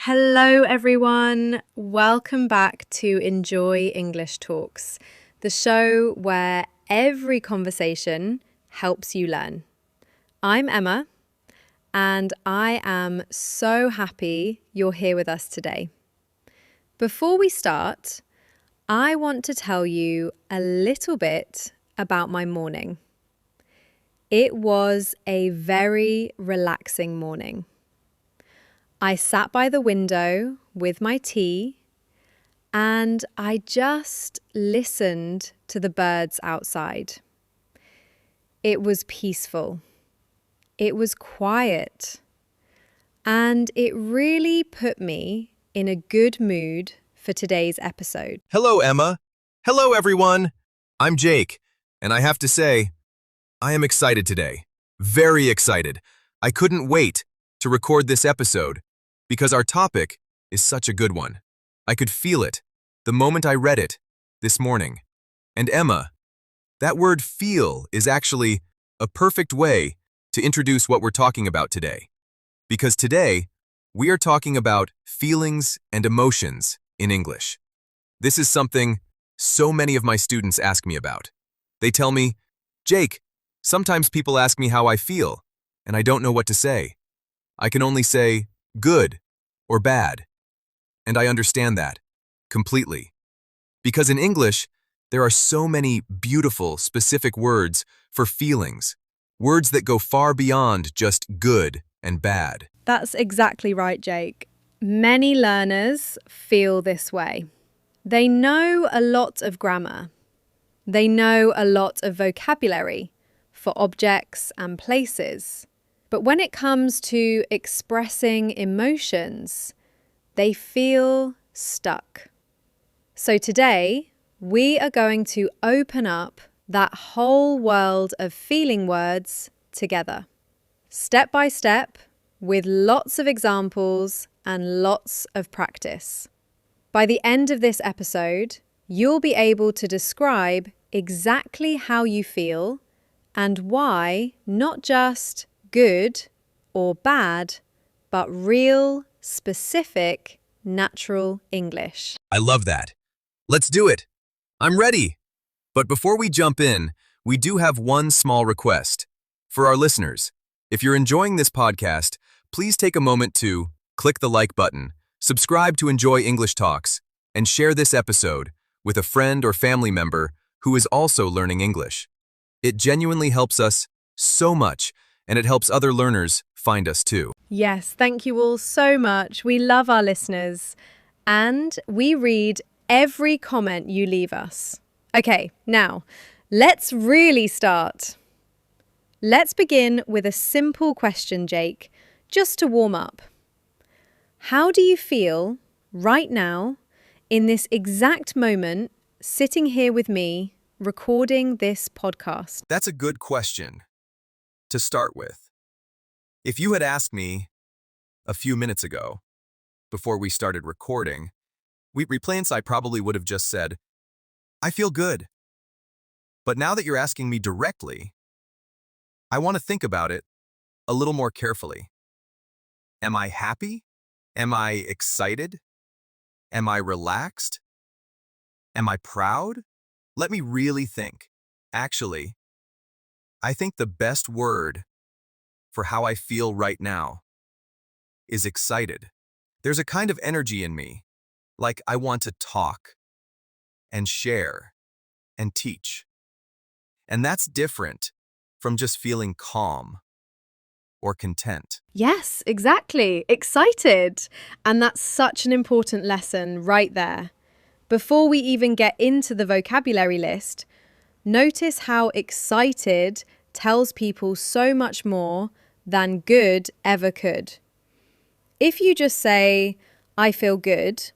Hello, everyone. Welcome back to Enjoy English Talks, the show where every conversation helps you learn. I'm Emma, and I am so happy you're here with us today. Before we start, I want to tell you a little bit about my morning. It was a very relaxing morning. I sat by the window with my tea and I just listened to the birds outside. It was peaceful. It was quiet. And it really put me in a good mood for today's episode. Hello, Emma. Hello, everyone. I'm Jake, and I have to say, I am excited today. Very excited. I couldn't wait to record this episode because our topic is such a good one. I could feel it the moment I read it this morning. And Emma, that word feel is actually a perfect way to introduce what we're talking about today. Because today, we are talking about feelings and emotions in English. This is something so many of my students ask me about. They tell me, Jake, sometimes people ask me how I feel, and I don't know what to say. I can only say good or bad. And I understand that completely. Because in English, there are so many beautiful, specific words for feelings, words that go far beyond just good and bad. That's exactly right, Jake. Many learners feel this way. They know a lot of grammar. They know a lot of vocabulary for objects and places. But when it comes to expressing emotions, they feel stuck. So today, we are going to open up that whole world of feeling words together, step by step, with lots of examples and lots of practice. By the end of this episode, you'll be able to describe exactly how you feel and why not just good or bad, but real, specific, natural English. I love that. Let's do it. I'm ready. But before we jump in, we do have one small request. For our listeners, if you're enjoying this podcast, please take a moment to click the like button, subscribe to Enjoy English Talks, and share this episode with a friend or family member who is also learning English. It genuinely helps us so much, and it helps other learners find us too. Yes, thank you all so much. We love our listeners, and we read every comment you leave us. Okay, now, let's really start. Let's begin with a simple question, Jake, just to warm up. How do you feel right now, in this exact moment, sitting here with me, recording this podcast? That's a good question to start with. If you had asked me a few minutes ago, before we started recording, I probably would have just said, I feel good. But now that you're asking me directly, I want to think about it a little more carefully. Am I happy? Am I excited? Am I relaxed? Am I proud? Let me really think. Actually, I think the best word for how I feel right now is excited. There's a kind of energy in me, like I want to talk and share and teach. And that's different from just feeling calm or content. Yes, exactly. Excited. And that's such an important lesson right there. Before we even get into the vocabulary list, notice how excited tells people so much more than good ever could. If you just say, I feel good,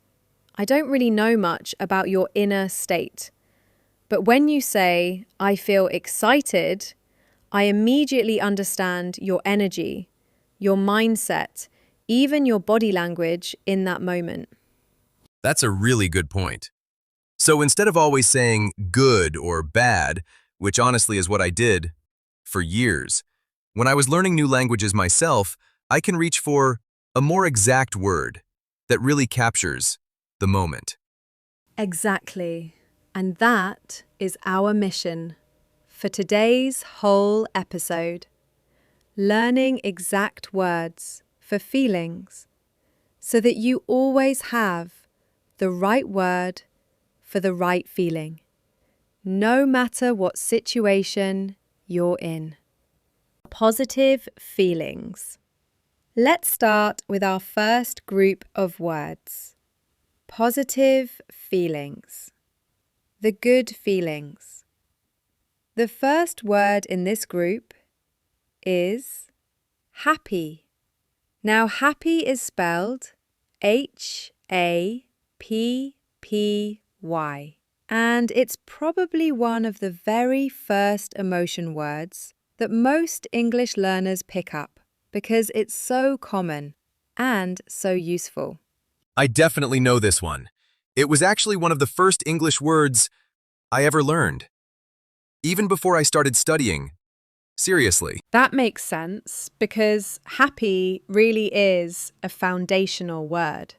I don't really know much about your inner state. But when you say, I feel excited, I immediately understand your energy, your mindset, even your body language in that moment. That's a really good point. So instead of always saying good or bad, which honestly is what I did for years, when I was learning new languages myself, I can reach for a more exact word, that really captures the moment. Exactly. And that is our mission for today's whole episode. Learning exact words for feelings so that you always have the right word for the right feeling, no matter what situation you're in. Positive feelings. Let's start with our first group of words. Positive feelings. The good feelings. The first word in this group is happy. Now, happy is spelled Happy, and it's probably one of the very first emotion words that most English learners pick up because it's so common and so useful. I definitely know this one. It was actually one of the first English words I ever learned. Even before I started studying. Seriously. That makes sense because happy really is a foundational word.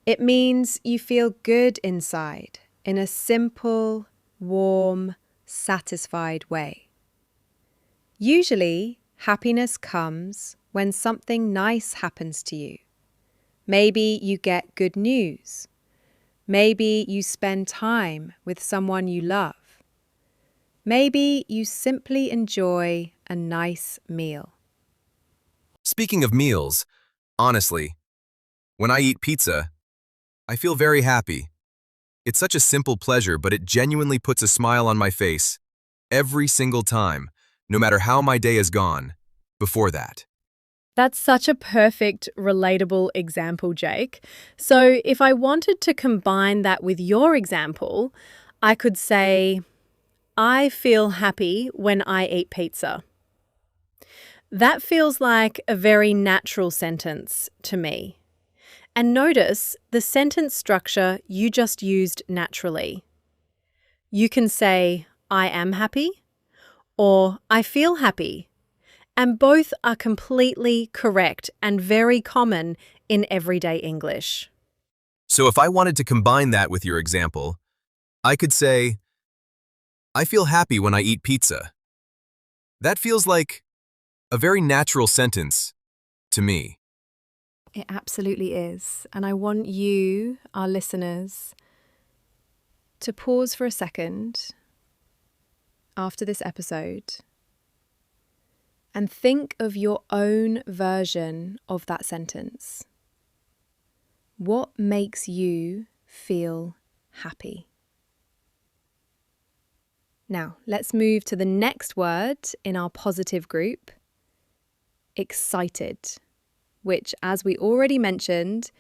It means you feel good inside in a simple, warm, satisfied way. Usually, happiness comes when something nice happens to you. Maybe you get good news. Maybe you spend time with someone you love. Maybe you simply enjoy a nice meal. Speaking of meals, honestly, when I eat pizza, I feel very happy. It's such a simple pleasure, but it genuinely puts a smile on my face every single time, no matter how my day has gone before that. That's such a perfect, relatable example, Jake. So if I wanted to combine that with your example, I could say, I feel happy when I eat pizza. That feels like a very natural sentence to me. And notice the sentence structure you just used naturally. You can say, I am happy, or I feel happy. And both are completely correct and very common in everyday English. So if I wanted to combine that with your example, I could say, I feel happy when I eat pizza. That feels like a very natural sentence to me. It absolutely is. And I want you, our listeners, to pause for a second after this episode and think of your own version of that sentence. What makes you feel happy? Now, let's move to the next word in our positive group, excited, which, as we already mentioned,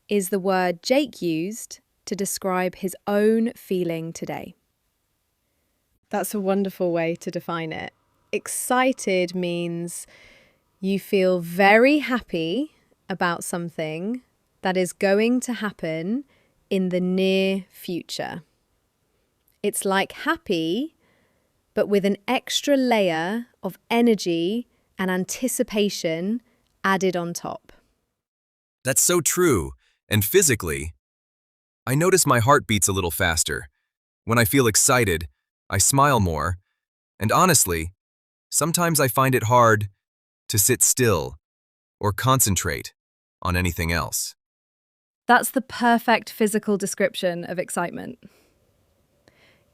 is the word Jake used to describe his own feeling today. That's a wonderful way to define it. Excited means you feel very happy about something that is going to happen in the near future. It's like happy, but with an extra layer of energy and anticipation added on top. That's so true. And physically, I notice my heart beats a little faster. When I feel excited, I smile more. And honestly, sometimes I find it hard to sit still or concentrate on anything else. That's the perfect physical description of excitement.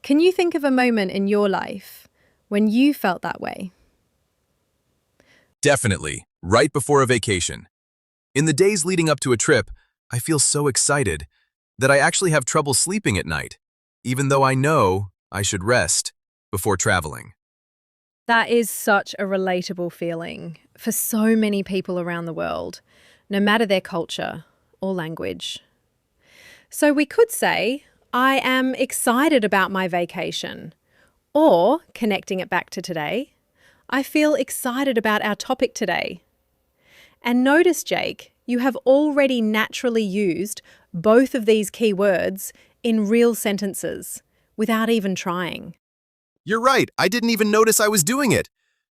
Can you think of a moment in your life when you felt that way? Definitely, right before a vacation. In the days leading up to a trip, I feel so excited that I actually have trouble sleeping at night, even though I know I should rest before traveling. That is such a relatable feeling for so many people around the world, no matter their culture or language. So we could say, I am excited about my vacation. Or, connecting it back to today, I feel excited about our topic today. And notice, Jake, you have already naturally used both of these key words in real sentences without even trying. You're right, I didn't even notice I was doing it.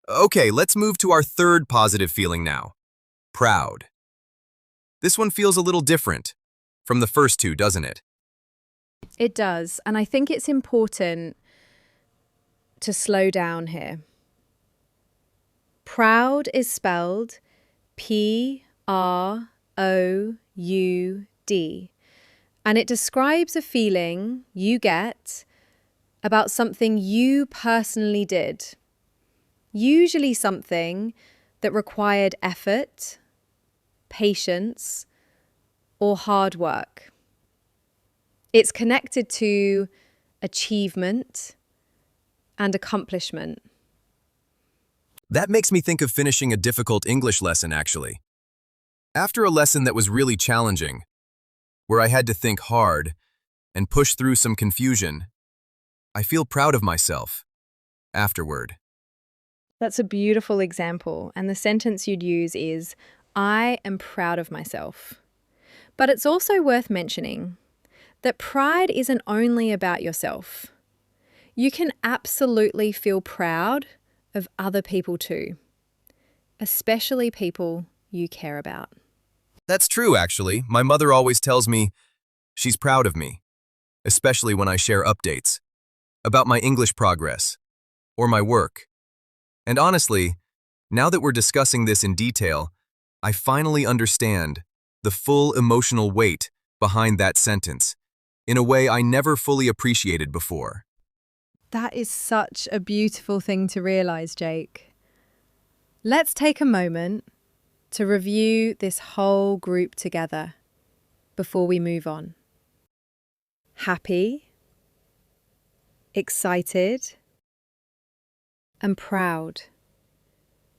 Okay, let's move to our third positive feeling now. Proud. This one feels a little different, from the first two, doesn't it? It does, and I think it's important to slow down here. Proud is spelled P-R-O-U-D, and it describes a feeling you get about something you personally did, usually something that required effort, patience, or hard work. It's connected to achievement and accomplishment. That makes me think of finishing a difficult English lesson, actually. After a lesson that was really challenging, where I had to think hard and push through some confusion, I feel proud of myself afterward. That's a beautiful example, and the sentence you'd use is, I am proud of myself. But it's also worth mentioning that pride isn't only about yourself. You can absolutely feel proud of other people too, especially people you care about. That's true, actually. My mother always tells me she's proud of me, especially when I share updates about my English progress or my work. And honestly, now that we're discussing this in detail, I finally understand the full emotional weight behind that sentence in a way I never fully appreciated before. That is such a beautiful thing to realize, Jake. Let's take a moment to review this whole group together before we move on. Happy, excited, and proud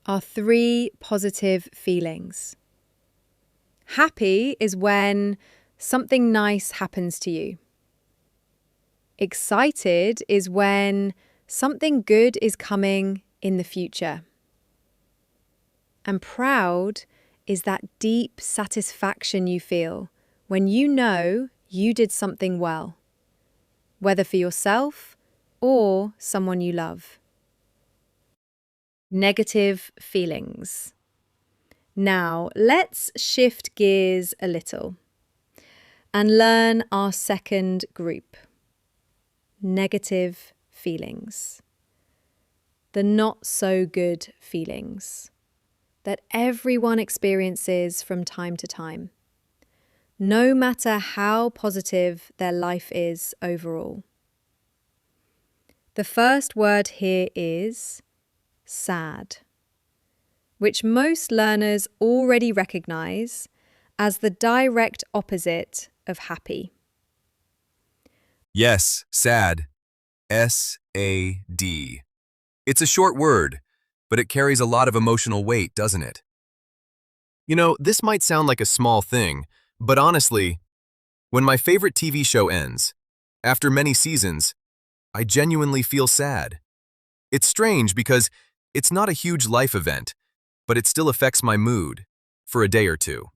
are three positive feelings. Happy is when something nice happens to you. Excited is when something good is coming in the future. And proud is that deep satisfaction you feel when you know you did something well, whether for yourself or someone you love. Negative feelings. Now, let's shift gears a little and learn our second group. Negative feelings. The not so good feelings that everyone experiences from time to time, no matter how positive their life is overall. The first word here is sad, which most learners already recognize as the direct opposite of happy. Yes, sad. S-A-D. It's a short word, but it carries a lot of emotional weight, doesn't it? You know, this might sound like a small thing, but honestly, when my favorite TV show ends, after many seasons, I genuinely feel sad. It's strange because it's not a huge life event, but it still affects my mood for a day or two.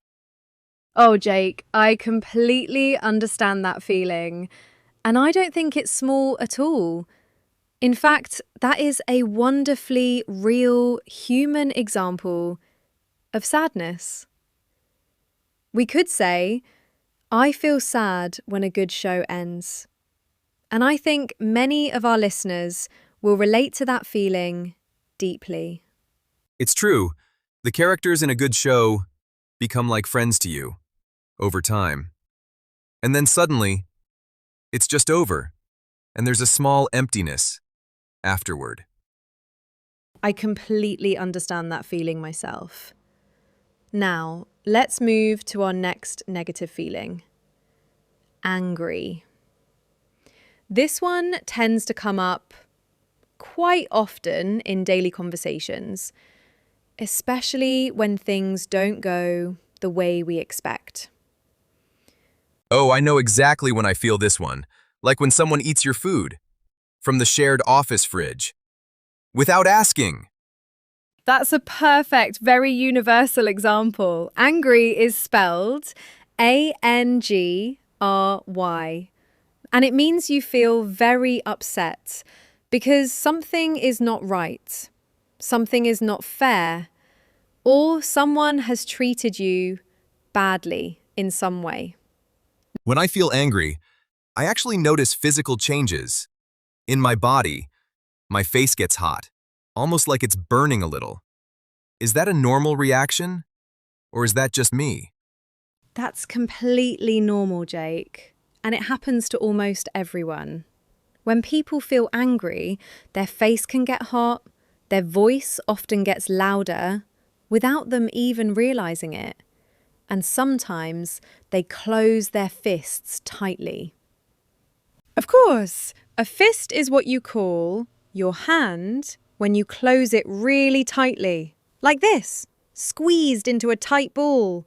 Oh, Jake, I completely understand that feeling. And I don't think it's small at all. In fact, that is a wonderfully real human example of sadness. We could say, I feel sad when a good show ends. And I think many of our listeners will relate to that feeling deeply. It's true. The characters in a good show become like friends to you over time. And then suddenly, it's just over, and there's a small emptiness afterward. I completely understand that feeling myself. Now, let's move to our next negative feeling. Angry. This one tends to come up quite often in daily conversations, especially when things don't go the way we expect. Oh, I know exactly when I feel this one, like when someone eats your food from the shared office fridge without asking. That's a perfect, very universal example. Angry is spelled Angry, and it means you feel very upset because something is not right, something is not fair, or someone has treated you badly in some way. When I feel angry, I actually notice physical changes. In my body, my face gets hot, almost like it's burning a little. Is that a normal reaction? Or is that just me? That's completely normal, Jake, and it happens to almost everyone. When people feel angry, their face can get hot, their voice often gets louder without them even realizing it, and sometimes they close their fists tightly. Of course, a fist is what you call your hand when you close it really tightly, like this, squeezed into a tight ball.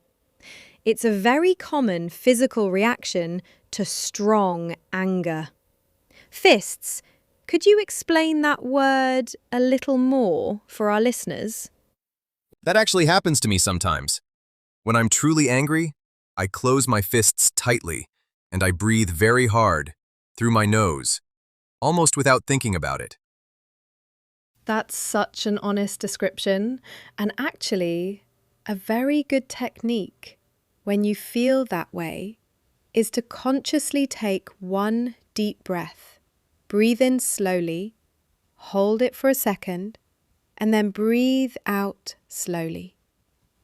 It's a very common physical reaction to strong anger. Fists, could you explain that word a little more for our listeners? That actually happens to me sometimes. When I'm truly angry, I close my fists tightly and I breathe very hard through my nose, almost without thinking about it. That's such an honest description, and actually a very good technique when you feel that way is to consciously take one deep breath. Breathe in slowly, hold it for a second, and then breathe out slowly.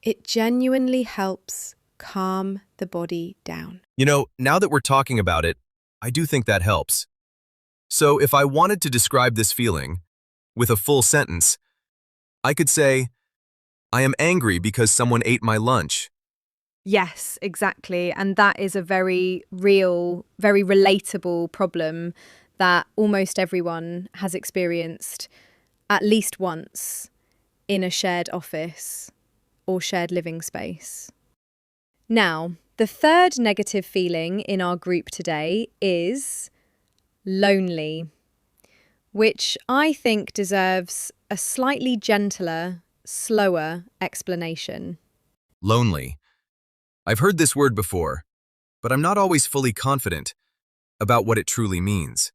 It genuinely helps calm the body down. Now that we're talking about it, I do think that helps. So if I wanted to describe this feeling with a full sentence, I could say, I am angry because someone ate my lunch. Yes, exactly. And that is a very real, very relatable problem that almost everyone has experienced at least once in a shared office or shared living space. Now, the third negative feeling in our group today is lonely, which I think deserves a slightly gentler, slower explanation. Lonely. I've heard this word before, but I'm not always fully confident about what it truly means.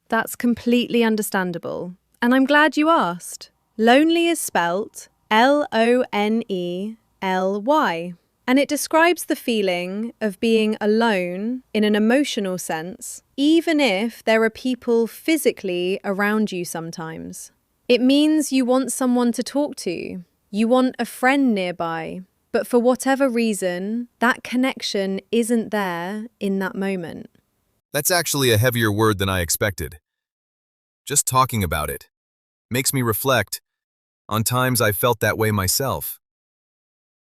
That's completely understandable, and I'm glad you asked. Lonely is spelt Lonely, and it describes the feeling of being alone in an emotional sense, even if there are people physically around you sometimes. It means you want someone to talk to, you want a friend nearby, but for whatever reason, that connection isn't there in that moment. That's actually a heavier word than I expected. Just talking about it makes me reflect on times I've felt that way myself.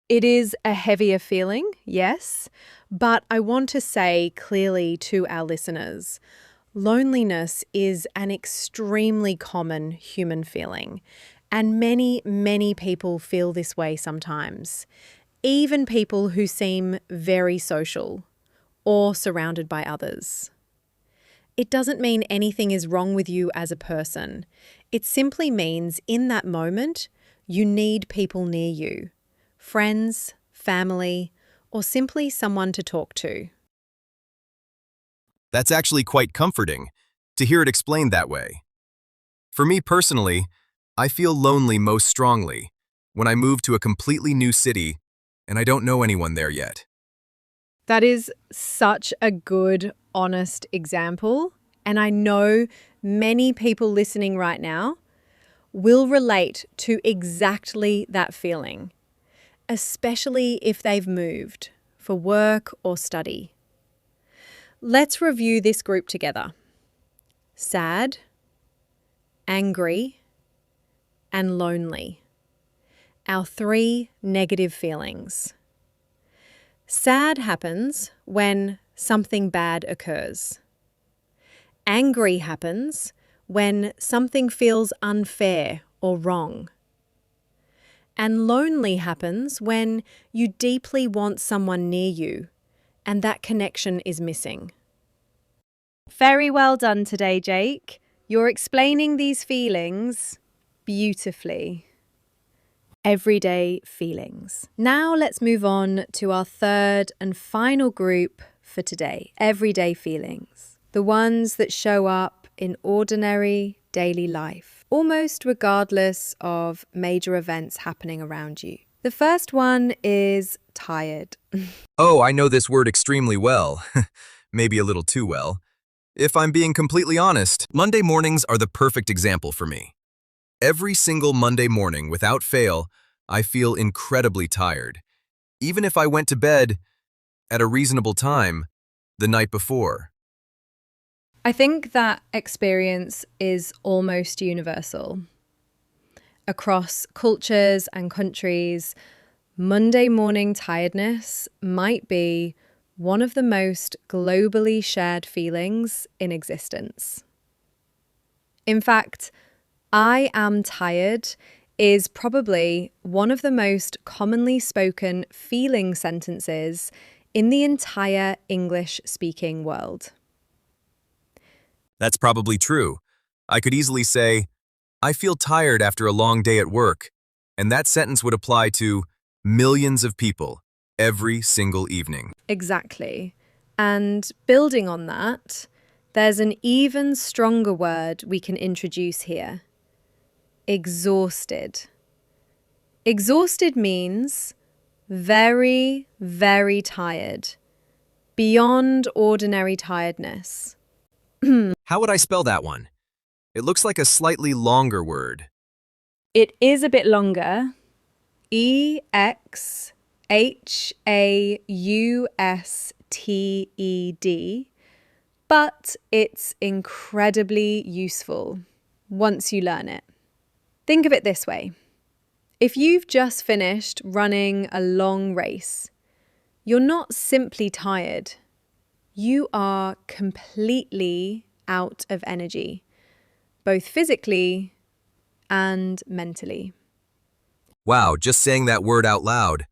It is a heavier feeling, yes, but I want to say clearly to our listeners, loneliness is an extremely common human feeling, and many people feel this way sometimes, even people who seem very social or surrounded by others. It doesn't mean anything is wrong with you as a person. It simply means in that moment, you need people near you. Friends, family, or simply someone to talk to. That's actually quite comforting to hear it explained that way. For me personally, I feel lonely most strongly when I move to a completely new city and I don't know anyone there yet. That is such a good, honest example. And I know many people listening right now will relate to exactly that feeling, especially if they've moved for work or study. Let's review this group together. Sad, angry, and lonely. Our three negative feelings. Sad happens when something bad occurs. Angry happens when something feels unfair or wrong. And lonely happens when you deeply want someone near you and that connection is missing. Very well done today, Jake. You're explaining these feelings beautifully. Everyday feelings. Now let's move on to our third and final group for today, everyday feelings. The ones that show up in ordinary daily life, almost regardless of major events happening around you. The first one is tired. Oh, I know this word extremely well. Maybe a little too well. If I'm being completely honest, Monday mornings are the perfect example for me. Every single Monday morning, without fail, I feel incredibly tired, even if I went to bed at a reasonable time the night before. I think that experience is almost universal. Across cultures and countries, Monday morning tiredness might be one of the most globally shared feelings in existence. In fact, I am tired is probably one of the most commonly spoken feeling sentences in the entire English-speaking world. That's probably true. I could easily say, I feel tired after a long day at work, and that sentence would apply to millions of people every single evening. Exactly. And building on that, there's an even stronger word we can introduce here. Exhausted. Exhausted means very, very tired, beyond ordinary tiredness. How would I spell that one? It looks like a slightly longer word. It is a bit longer. Exhausted, but it's incredibly useful once you learn it. Think of it this way. If you've just finished running a long race, you're not simply tired. You are completely out of energy, both physically and mentally. Wow, just saying that word out loud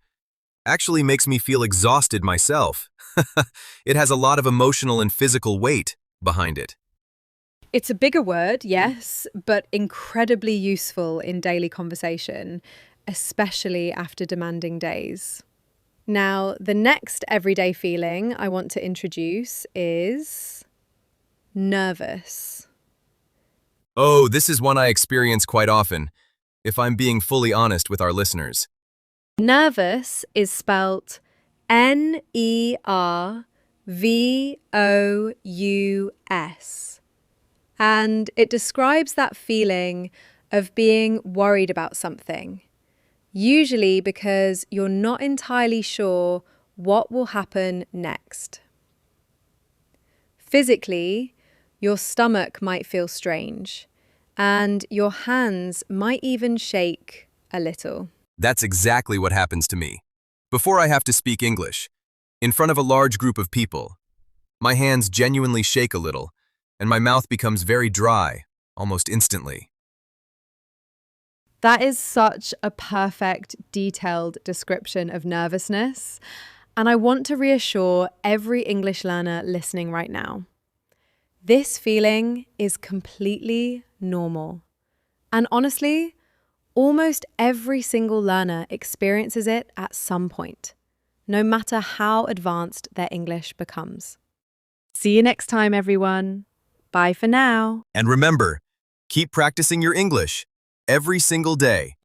actually makes me feel exhausted myself. It has a lot of emotional and physical weight behind it. It's a bigger word, yes, but incredibly useful in daily conversation, especially after demanding days. Now, the next everyday feeling I want to introduce is nervous. Oh, this is one I experience quite often, if I'm being fully honest with our listeners. Nervous is spelt Nervous, and it describes that feeling of being worried about something, usually because you're not entirely sure what will happen next. Physically, your stomach might feel strange, and your hands might even shake a little. That's exactly what happens to me. Before I have to speak English, in front of a large group of people, my hands genuinely shake a little, and my mouth becomes very dry, almost instantly. That is such a perfect, detailed description of nervousness, and I want to reassure every English learner listening right now. This feeling is completely normal. And honestly, almost every single learner experiences it at some point, no matter how advanced their English becomes. See you next time, everyone. Bye for now. And remember, keep practicing your English every single day.